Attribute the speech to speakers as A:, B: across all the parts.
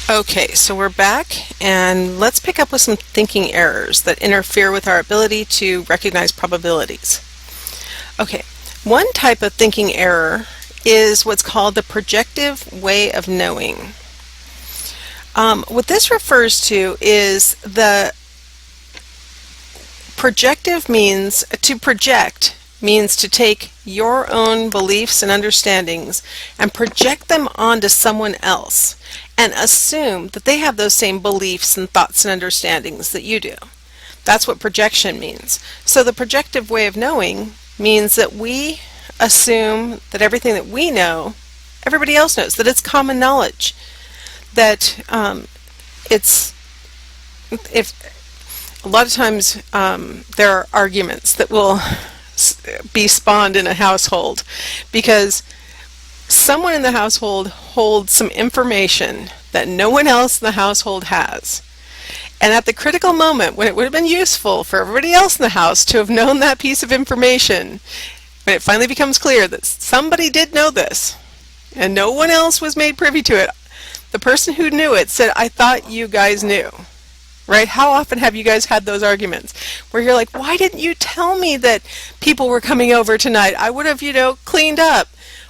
A: Okay, so we're back, and let's pick up with some thinking errors that interfere with our ability to recognize probabilities. Okay, one type of thinking error is what's called the projective way of knowing. What this refers to is the projective means to project means to take your own beliefs and understandings and project them onto someone else and assume that they have those same beliefs and thoughts and understandings that you do. That's what projection means. So the projective way of knowing means that we assume that everything that we know, everybody else knows, that it's common knowledge, that if a lot of times there are arguments that will be spawned in a household because someone in the household holds some information that no one else in the household has. And at the critical moment when it would have been useful for everybody else in the house to have known that piece of information, when it finally becomes clear that somebody did know this and no one else was made privy to it, the person who knew it said, "I thought you guys knew." Right? How often have you guys had those arguments where you're like, "Why didn't you tell me that people were coming over tonight? I would have, cleaned up."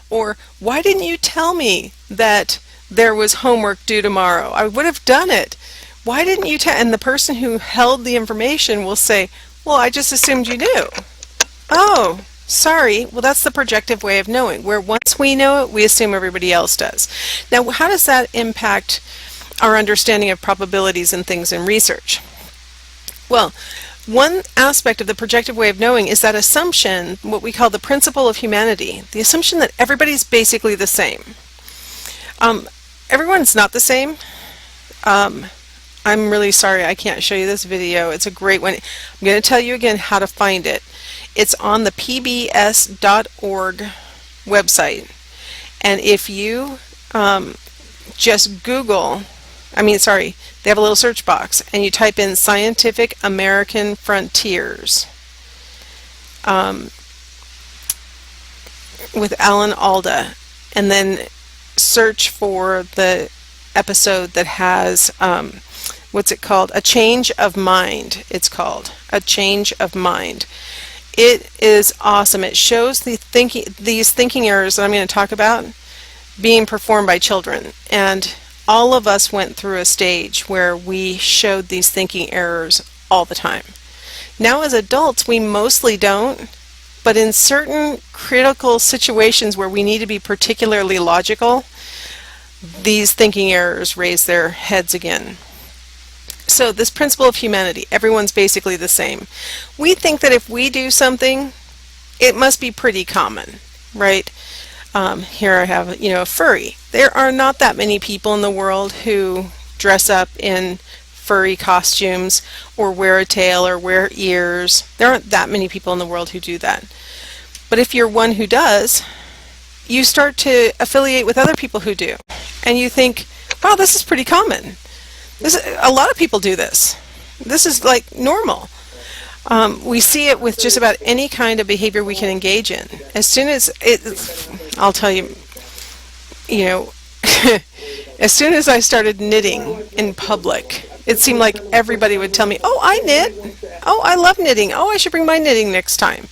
A: Or, "Why didn't you tell me that there was homework due tomorrow? I would have done it. Why didn't you tell?" And the person who held the information will say, "Well, I just assumed you knew." "Oh, sorry." Well, that's the projective way of knowing, where once we know it, we assume everybody else does. Now, how does that impact our understanding of probabilities and things in research? Well, one aspect of the projective way of knowing is that assumption, what we call the principle of humanity, the assumption that everybody's basically the same. Everyone's not the same. I'm really sorry I can't show you this video. It's a great one. I'm going to tell you again how to find it. It's on the pbs.org website. And if you just Google, they have a little search box, and you type in Scientific American Frontiers with Alan Alda, and then search for the episode that has, what's it called? A Change of Mind, it's called. A Change of Mind. It is awesome. It shows these thinking errors that I'm going to talk about being performed by children. And all of us went through a stage where we showed these thinking errors all the time. Now as adults, we mostly don't, but in certain critical situations where we need to be particularly logical, these thinking errors raise their heads again. So this principle of humanity, everyone's basically the same. We think that if we do something, it must be pretty common, right? Here I have, a furry. There are not that many people in the world who dress up in furry costumes or wear a tail or wear ears. There aren't that many people in the world who do that. But if you're one who does, you start to affiliate with other people who do. And you think, wow, this is pretty common. A lot of people do this. This is like normal. We see it with just about any kind of behavior we can engage in. As soon as I'll tell you, as soon as I started knitting in public, it seemed like everybody would tell me, "Oh, I knit. Oh, I love knitting. Oh, I should bring my knitting next time."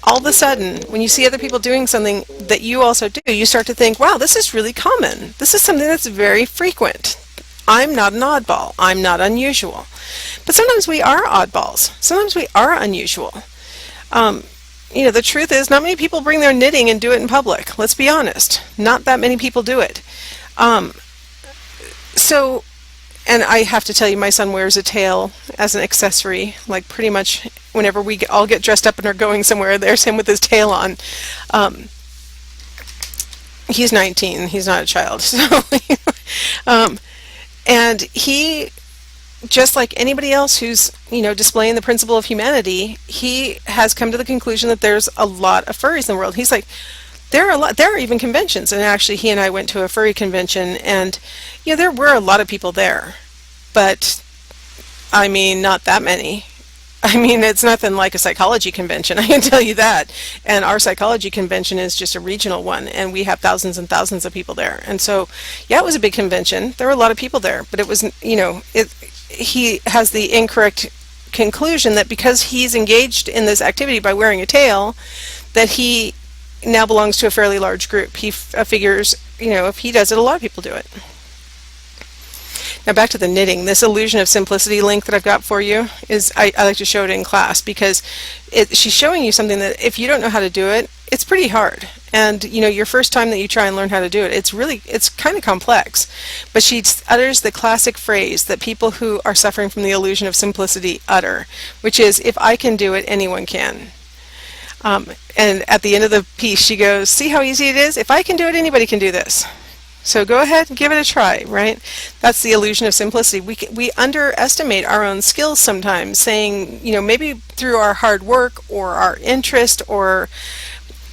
A: All of a sudden, when you see other people doing something that you also do, you start to think, wow, this is really common. This is something that's very frequent. I'm not an oddball. I'm not unusual. But sometimes we are oddballs. Sometimes we are unusual. The truth is, not many people bring their knitting and do it in public. Let's be honest. Not that many people do it. And I have to tell you, my son wears a tail as an accessory, like pretty much whenever we all get dressed up and are going somewhere, there's him with his tail on. He's 19. He's not a child. So, and he, just like anybody else who's, displaying the principle of humanity, he has come to the conclusion that there's a lot of furries in the world. He's like, there are even conventions, and actually he and I went to a furry convention, and there were a lot of people there, but not that many. I mean, it's nothing like a psychology convention, I can tell you that. And our psychology convention is just a regional one, and we have thousands and thousands of people there. And so, yeah, it was a big convention. There were a lot of people there, but it was, he has the incorrect conclusion that because he's engaged in this activity by wearing a tail, that he now belongs to a fairly large group. He figures, if he does it, a lot of people do it. Now back to the knitting. This illusion of simplicity link that I've got for you is, I like to show it in class because she's showing you something that if you don't know how to do it, it's pretty hard. And your first time that you try and learn how to do it, it's kind of complex. But she utters the classic phrase that people who are suffering from the illusion of simplicity utter, which is, if I can do it, anyone can. And at the end of the piece she goes, see how easy it is? If I can do it, anybody can do this. So go ahead and give it a try, right? That's the illusion of simplicity. We underestimate our own skills sometimes, saying, maybe through our hard work or our interest or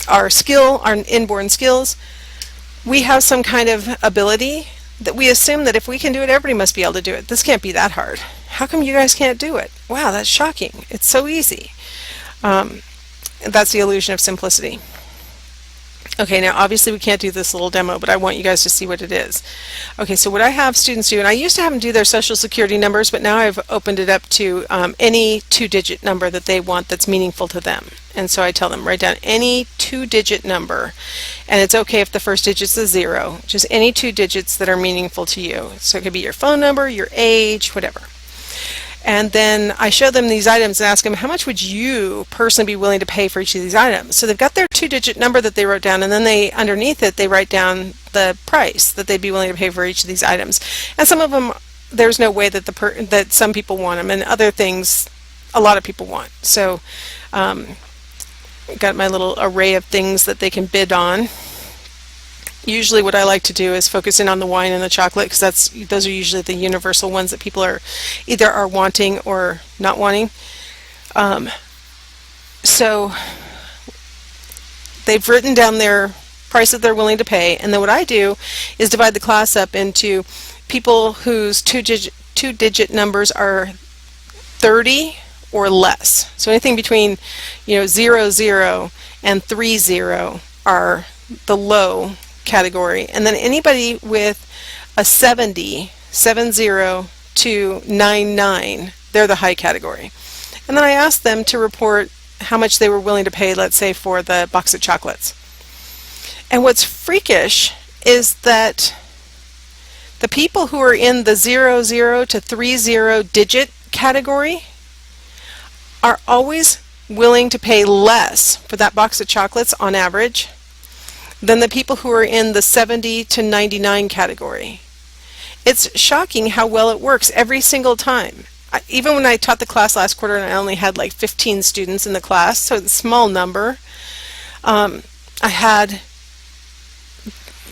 A: our skill, our inborn skills, we have some kind of ability that we assume that if we can do it, everybody must be able to do it. This can't be that hard. How come you guys can't do it? Wow, that's shocking. It's so easy. That's the illusion of simplicity. Okay, now obviously we can't do this little demo, but I want you guys to see what it is. Okay, so what I have students do, and I used to have them do their social security numbers, but now I've opened it up to any two-digit number that they want that's meaningful to them. And so I tell them, write down any two-digit number, and it's okay if the first digit's a 0, just any 2 digits that are meaningful to you. So it could be your phone number, your age, whatever. And then I show them these items and ask them, how much would you personally be willing to pay for each of these items? So they've got their 2-digit number that they wrote down, and then underneath it, they write down the price that they'd be willing to pay for each of these items. And some of them, there's no way that that some people want them, and other things, a lot of people want. So got my little array of things that they can bid on. Usually what I like to do is focus in on the wine and the chocolate, because those are usually the universal ones that people are either wanting or not wanting. So they've written down their price that they're willing to pay, and then what I do is divide the class up into people whose two-digit numbers are 30 or less. So anything between 00 and 30 are the low category, and then anybody with a 70 to 99, they're the high category. And then I asked them to report how much they were willing to pay, let's say, for the box of chocolates. And what's freakish is that the people who are in the 00 to 30 digit category are always willing to pay less for that box of chocolates on average than the people who are in the 70 to 99 category. It's shocking how well it works every single time. Even when I taught the class last quarter and I only had like 15 students in the class, so it's a small number,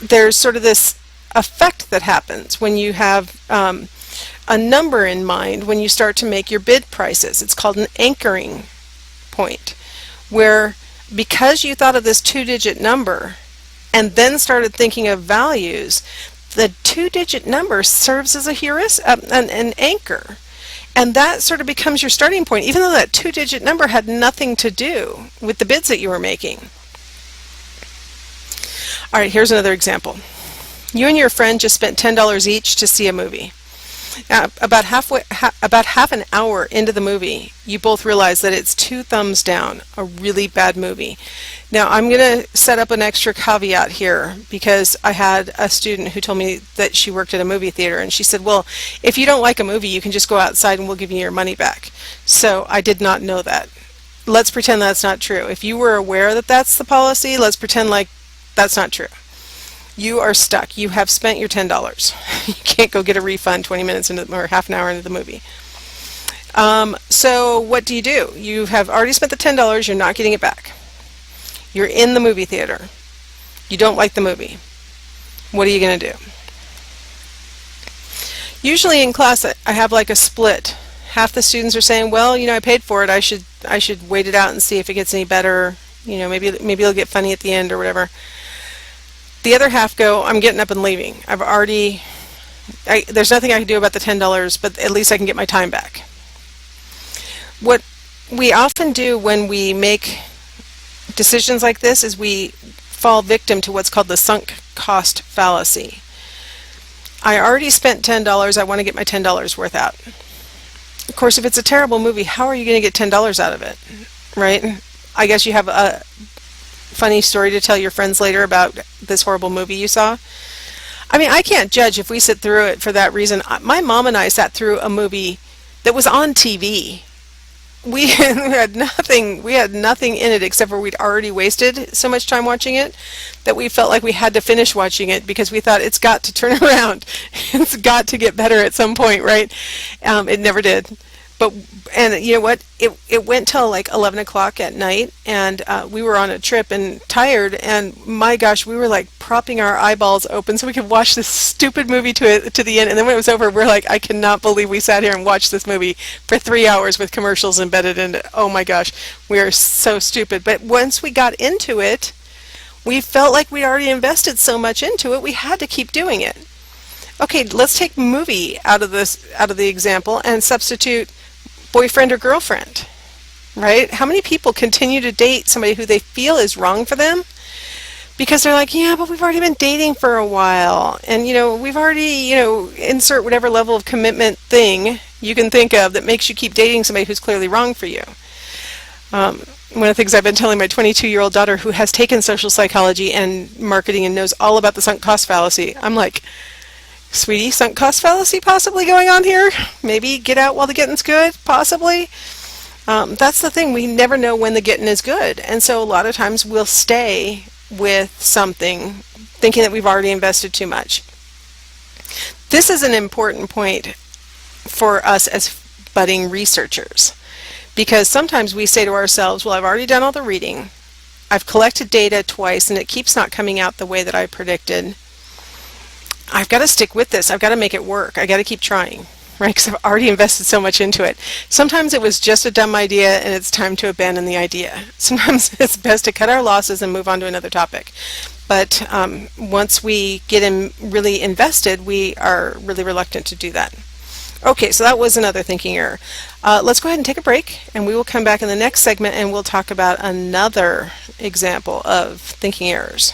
A: there's sort of this effect that happens when you have a number in mind when you start to make your bid prices. It's called an anchoring point, where because you thought of this 2-digit number and then started thinking of values, the 2-digit number serves as a an anchor. And that sort of becomes your starting point, even though that 2-digit number had nothing to do with the bids that you were making. All right, here's another example. You and your friend just spent $10 each to see a movie. Now, about half an hour into the movie, you both realize that it's 2 thumbs down, a really bad movie. Now, I'm going to set up an extra caveat here, because I had a student who told me that she worked at a movie theater, and she said, well, if you don't like a movie, you can just go outside and we'll give you your money back. So I did not know that. Let's pretend that's not true. If you were aware that that's the policy, let's pretend like that's not true. You are stuck. You have spent your $10. You can't go get a refund 20 minutes into or half an hour into the movie. So what do? You have already spent the $10. You're not getting it back. You're in the movie theater. You don't like the movie. What are you going to do? Usually in class I have like a split. Half the students are saying, well, I paid for it. I should wait it out and see if it gets any better. Maybe it'll get funny at the end or whatever. The other half go, I'm getting up and leaving. There's nothing I can do about the $10, but at least I can get my time back. What we often do when we make decisions like this is we fall victim to what's called the sunk cost fallacy. I already spent $10, I want to get my $10 worth out. Of course, if it's a terrible movie, how are you going to get $10 out of it, right? I guess you have a funny story to tell your friends later about this horrible movie you saw. I mean, I can't judge if we sit through it for that reason. My mom and I sat through a movie that was on TV. We had nothing in it except for we'd already wasted so much time watching it that we felt like we had to finish watching it because we thought it's got to turn around. It's got to get better at some point, right? It never did. And you know what? It went till like 11 o'clock at night, and we were on a trip and tired, and my gosh, we were like propping our eyeballs open so we could watch this stupid movie to the end. And then when it was over, we're like, I cannot believe we sat here and watched this movie for 3 hours with commercials embedded in it. Oh my gosh, we are so stupid. But once we got into it, we felt like we'd already invested so much into it, we had to keep doing it. Okay, let's take movie out of the example and substitute boyfriend or girlfriend, right? How many people continue to date somebody who they feel is wrong for them because they're like, yeah, but we've already been dating for a while, and we've already, insert whatever level of commitment thing you can think of that makes you keep dating somebody who's clearly wrong for you. One of the things I've been telling my 22-year-old daughter, who has taken social psychology and marketing and knows all about the sunk cost fallacy, I'm like, sweetie, sunk cost fallacy possibly going on here? Maybe get out while the getting's good? Possibly. That's the thing. We never know when the getting is good. And so a lot of times we'll stay with something thinking that we've already invested too much. This is an important point for us as budding researchers, because sometimes we say to ourselves, well, I've already done all the reading. I've collected data twice and it keeps not coming out the way that I predicted. I've got to stick with this. I've got to make it work. I got to keep trying, right? Because I've already invested so much into it. Sometimes it was just a dumb idea and it's time to abandon the idea. Sometimes it's best to cut our losses and move on to another topic. But once we get really invested, we are really reluctant to do that. Okay, so that was another thinking error. Let's go ahead and take a break, and we will come back in the next segment and we'll talk about another example of thinking errors.